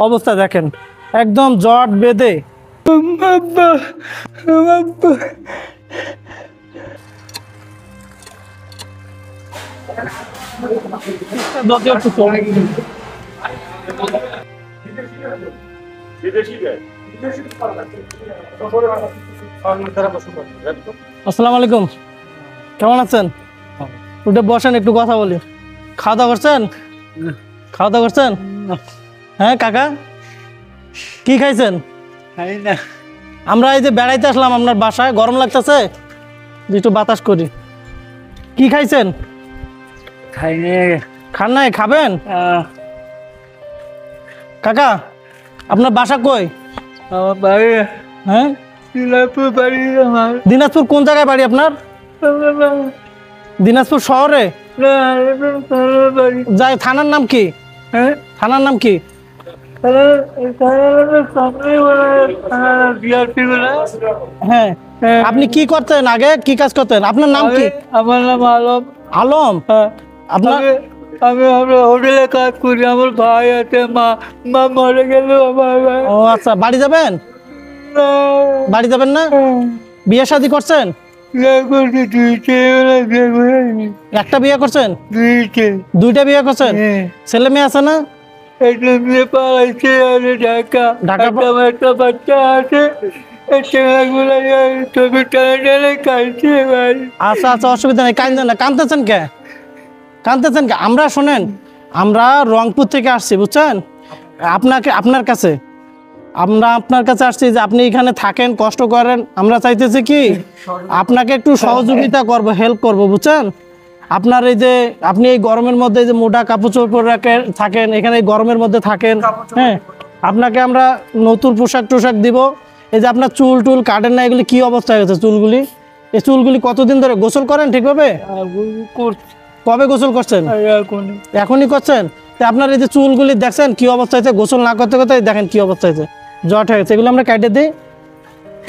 অবস্থা দেখেন, একদম জট বেঁধে। আসসালামু আলাইকুম, কেমন আছেন? উঠে বসেন, একটু কথা বলি। খাওয়া দাওয়া করছেন? খাওয়া দাওয়া করছেন? হ্যাঁ কাকা, কি খাইছেন? আমরা এই যে বেড়াইতে আসলাম আপনার বাসায়, গরম লাগতেছে, একটু বাতাস করি। কি খাইছেন? খান নাই, খাবেন? কাকা আপনার বাসা কই? হ্যাঁ, দিনাজপুর কোন জায়গায় বাড়ি আপনার? দিনাজপুর শহরে? যাই, থানার নাম কি? থানার নাম কি? হ্যাঁ, আপনি কি করতেন আগে, কি কাজ করতেন? আপনার নাম কি? আমার নাম আলম। আলম? আপনার আমি হোটেলে কাজ করি, আমার ভাই আছে, মা মরে গেল আমার ভাই। ও আচ্ছা, বাড়ি যাবেন? বাড়ি যাবেন না? বিয়ে শাদী করছেন? একটা বিয়ে করছেন? দুইটা বিয়ে করছেন? ছেলে মেয়ে আছে না? একটা মেয়ে পালাইছে, ঢাকা একটা বাচ্চা আছে। আচ্ছা আচ্ছা, অসুবিধা নেই, কাঁদেন না। কাঁদতেছেন কে? কাঁদতেছেন কে? আমরা শোনেন, আমরা রংপুর থেকে আসছি, বুঝছেন? আপনার কাছে আমরা আপনার কাছে আসছি যে আপনি এখানে থাকেন, কষ্ট করেন। আমরা চাইতেছি কি আপনাকে একটু সহযোগিতা করব, হেল্প করব, বুঝছেন? আপনার এই যে আপনি এই গরমের মধ্যে যে মোটা কাপড় চোপড় পরে থাকেন, এখানে এই গরমের মধ্যে থাকেন, হ্যাঁ, আপনাকে আমরা নতুন পোশাক টোশাক দিব। এই যে আপনার চুল টুল কাটেন না, এগুলি কি অবস্থা হয়ে গেছে চুলগুলি? এই চুলগুলি কতদিন ধরে গোসল করেন ঠিকভাবে? কবে গোসল করছেন? এখনই করছেন? তো আপনার এই যে চুলগুলি দেখছেন কি অবস্থা হয়েছে, গোসল না করতে করতে দেখেন কি অবস্থা হয়েছে, জট হয়ে গেছে। এগুলো আমরা কাটে দিই,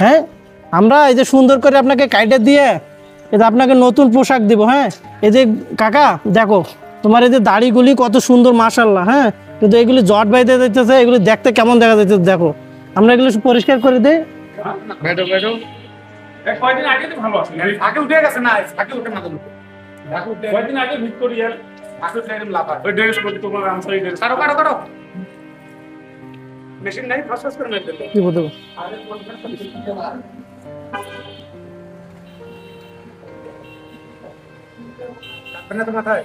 হ্যাঁ, আমরা এই যে সুন্দর করে আপনাকে কাটে দিয়ে এই যে আপনাকে নতুন পোশাক দিব। হ্যাঁ, এই যে কাকা দেখো, তোমার এই যে দাড়িগুলি কত সুন্দর, মাশাআল্লাহ, হ্যাঁ, কিন্তু এগুলি জট বাইতে যাইতেছে, এগুলি দেখতে কেমন দেখা যাইতেছে দেখো। আমরা এগুলো পরিষ্কার করে দিই। কয়দিন আগে তো ভালো আছে, আগে উঠে গেছে না, আগে উঠে না তো কয়দিন আগে ভিক্টোরিয়ার আগে ফ্লাইট লাভা ওই ড্রেস করতে তোমার আনসার এই ড্রেস কাটো মেশিন নাই, ফাস্ট করে মেরে দিল। কি বলবো, আপনার তো মাথায়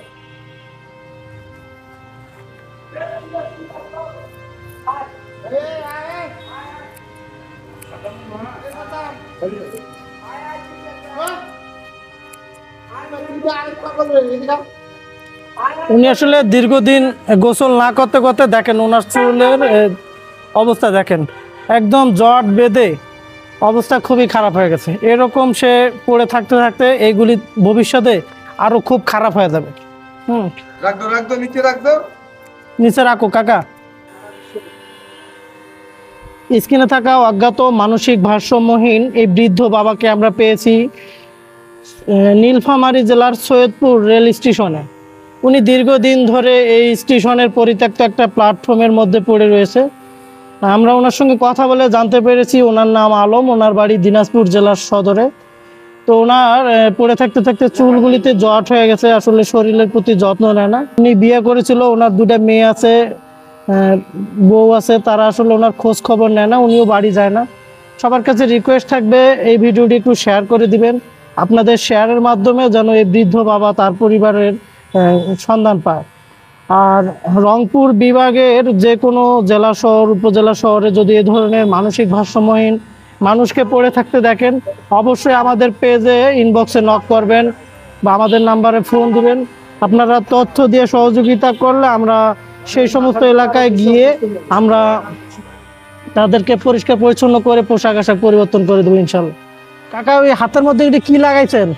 উনি আসলে দীর্ঘদিন গোসল না করতে করতে দেখেন ওনার চুলের অবস্থা দেখেন, একদম জট বেঁধে অবস্থা খুবই খারাপ হয়ে গেছে। এরকম সে পড়ে থাকতে থাকতে এইগুলি ভবিষ্যতে আরো খুব খারাপ হয়ে যাবে। রাখদো নিচে রাখো কাকা। স্ক্রিনে থাকা অজ্ঞাত মানসিক ভারসাম্যহীন এই বৃদ্ধ বাবাকে আমরা পেয়েছি নীলফামারী জেলার সৈয়দপুর রেল স্টেশনে। উনি দীর্ঘদিন ধরে এই স্টেশনের পরিত্যক্ত একটা প্ল্যাটফর্মের মধ্যে পড়ে রয়েছে। আমরা ওনার সঙ্গে কথা বলে জানতে পেরেছি ওনার নাম আলম, ওনার বাড়ি দিনাজপুর জেলার সদরে। তো ওনার পড়ে থাকতে থাকতে চুলগুলিতে জট হয়ে গেছে, আসলে শরীরের প্রতি যত্ন নেয় না। উনি বিয়ে করেছিল, ওনার দুটা মেয়ে আছে, বউ আছে, তারা আসলে ওনার খোঁজ খবর নেয় না, উনিও বাড়ি যায় না। সবার কাছে রিকোয়েস্ট থাকবে এই ভিডিওটি একটু শেয়ার করে দিবেন, আপনাদের শেয়ারের মাধ্যমে যেন এই বৃদ্ধ বাবা তার পরিবারের সন্ধান পায়। আর রংপুর বিভাগের যে কোনো জেলা শহর, উপজেলা শহরে যদি এ ধরনের মানসিক ভারসাম্যহীন মানুষকে পড়ে থাকতে দেখেন, অবশ্যই আমাদের পেজে ইনবক্সে নক করবেন বা আমাদের নাম্বারে ফোন দিবেন। আপনারা তথ্য দিয়ে সহযোগিতা করলে আমরা সেই সমস্ত এলাকায় গিয়ে আমরা তাদেরকে পরিষ্কার পরিচ্ছন্ন করে পোশাক আশাক পরিবর্তন করে দেবো ইনশাল্লাহ। কাকা, ওই হাতের মধ্যে এটি কি লাগাইছেন?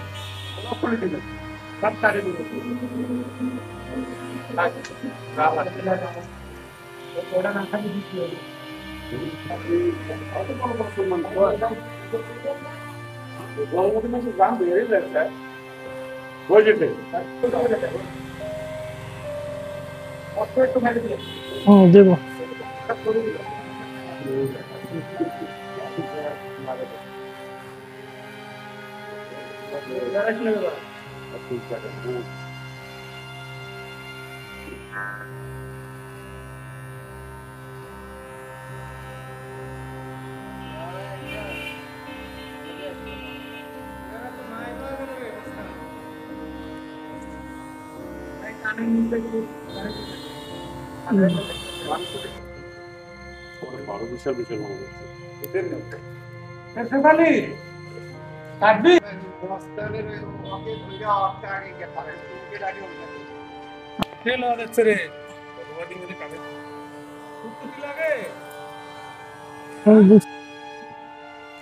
দেবো।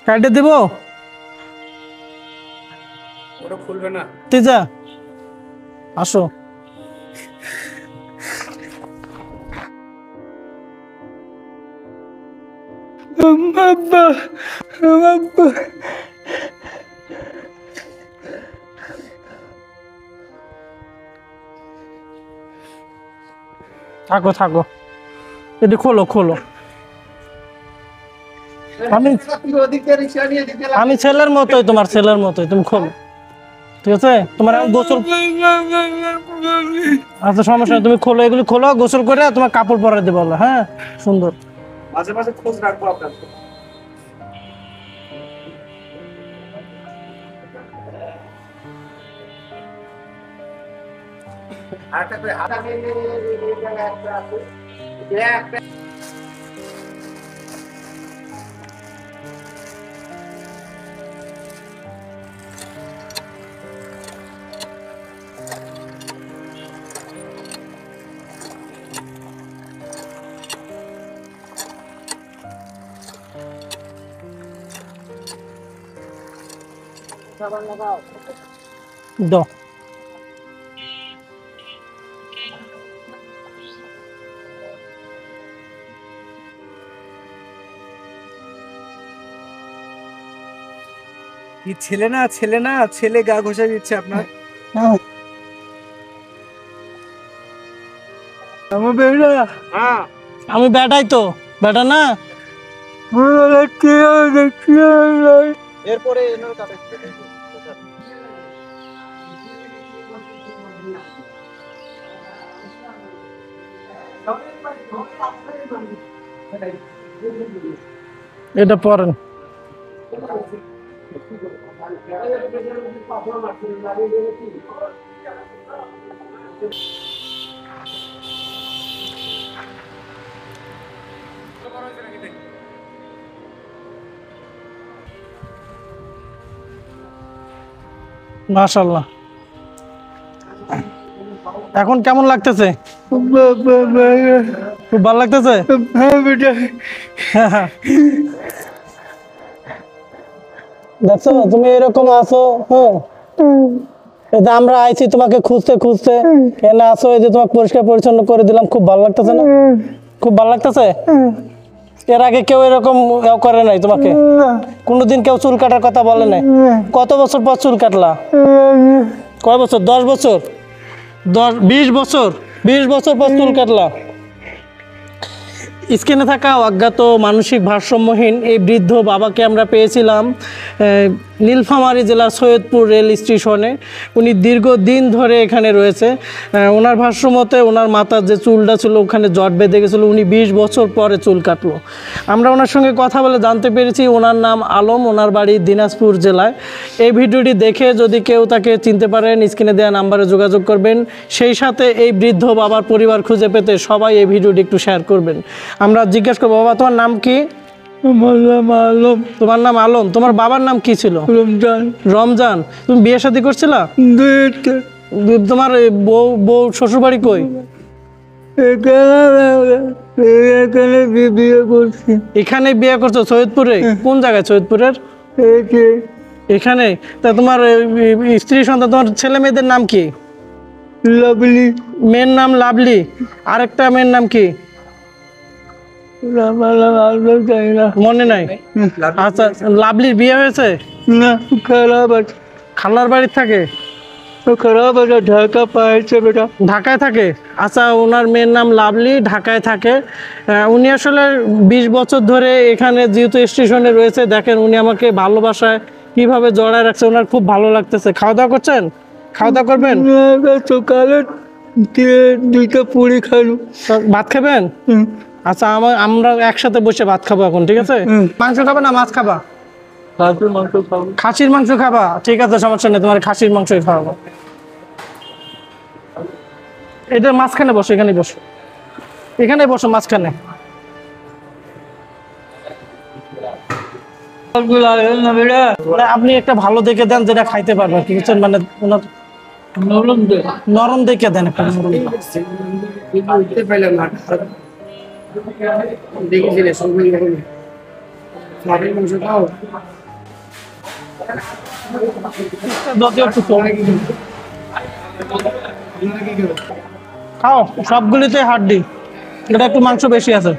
কাটে দেব ওটা খুলবে না। তিজা আসো। আব্বা আব্বা থাকো থাকো, এটি খোলো খোলো। আমি ছেলের মতোই, তোমার ছেলের মতোই, তুমি খোলো, ঠিক আছে? তোমার এখন গোসল, আচ্ছা সমস্যা নেই, তুমি খোলো, এগুলি খোলো, গোসল করে তোমার কাপড় পরাই দেবো। হ্যাঁ সুন্দর। মাঝে মাঝে খোঁজ রাখবো আপনার। দাও। কি ছেলে না, ছেলে না, ছেলে গা ঘষা দিচ্ছে আপনার। আমার বেটা, হ্যাঁ আমি বেটাই তো, বেটা না? এরপরে এটা পরেন। মাশাআল্লাহ, এখন কেমন লাগতেছে? খুব ভালো লাগতেছে? দেখছো তুমি এরকম আছো, হ্যাঁ এটা আমরা আইছি তোমাকে খুঁজতে খুঁজতে, এনে আসো, এই যে তোমাকে পরিষ্কার পরিচ্ছন্ন করে দিলাম, খুব ভালো লাগতেছে না? খুব ভালো লাগতেছে? এর আগে কেউ এরকম করে নাই তোমাকে? কোনোদিন কেউ চুল কাটার কথা বলে নাই? কত বছর পর চুল কাটলা? কয় বছর? 10 বছর? 20 বছর? 20 বছর পর চুল কাটলা? স্ক্রিনে থাকা অজ্ঞাত মানসিক ভারসাম্যহীন এই বৃদ্ধ বাবাকে আমরা পেয়েছিলাম নীলফামারী জেলার সৈয়দপুর রেল স্টেশনে। উনি দীর্ঘদিন ধরে এখানে রয়েছে। ওনার ভাষ্যমতে ওনার মাথার যে চুলটা ছিল ওখানে জট বেঁধে গেছিলো, উনি 20 বছর পরে চুল কাটলো। আমরা ওনার সঙ্গে কথা বলে জানতে পেরেছি ওনার নাম আলম, ওনার বাড়ি দিনাজপুর জেলায়। এই ভিডিওটি দেখে যদি কেউ তাকে চিনতে পারেন স্ক্রিনে দেওয়া নাম্বারে যোগাযোগ করবেন, সেই সাথে এই বৃদ্ধ বাবার পরিবার খুঁজে পেতে সবাই এই ভিডিওটি একটু শেয়ার করবেন। আমরা জিজ্ঞেস করবো, বাবা তোমার নাম কি? আমার নাম আলম। তোমার নাম আলম, তোমার বাবার নাম কি ছিল? রমজান। রমজান। তুমি বিয়ে শাদী করছিলা? তোমার বউ শ্বশুর বাড়ি কই? এখানে বিয়ে করছি। এখানে বিয়ে করছো? সৈয়দপুরে? কোন জায়গায় সৈয়দপুরের? এখানে। তা তোমার স্ত্রী সন্তান, তোমার ছেলে মেয়েদের নাম কি? লাভলি। মেয়ের নাম লাভলি, আরেকটা মেয়ের নাম কি? মনে নাই? আচ্ছা, লাভলির বিয়ে হয়েছে? না, খারাপ আছে। খালার বাড়ির থাকে? খারাপ আছে, ঢাকা পাইছে বেটা। ঢাকায় থাকে? আচ্ছা, ওনার মেয়ের নাম লাভলি, ঢাকায় থাকে। উনি আসলে 20 বছর ধরে এখানে যেহেতু স্টেশনে রয়েছে, দেখেন উনি আমাকে ভালোবাসায় কিভাবে জড়ায় রাখছে, ওনার খুব ভালো লাগতেছে। খাওয়া দাওয়া করছেন? খাওয়া দাওয়া করবেন? সকালে দুইটা পুরি খাইলু। ভাত খাবেন? আচ্ছা, আমরা একসাথে বসে ভাত খাবো এখন, ঠিক আছে? মাংস খাবা না মাছ খাবা? খাসির মাংস খাবো। খাসির মাংস খাবা? ঠিক আছে, সমস্যা নেই, তোমার খাসির মাংসই খাওয়াবো। এটা মাঝখানে বসো, এখানে বসো, এখানে বসো মাঝখানে। না বেটা, মানে আপনি একটা ভালো দেখে দেন যেটা খাইতে পারবেন, ঠিক আছে? মানে ওনার নরম দে। নরম দেখে দেন একটা নরম। খাও, সবগুলিতে হাড্ডি, এটা একটু মাংস বেশি আছে।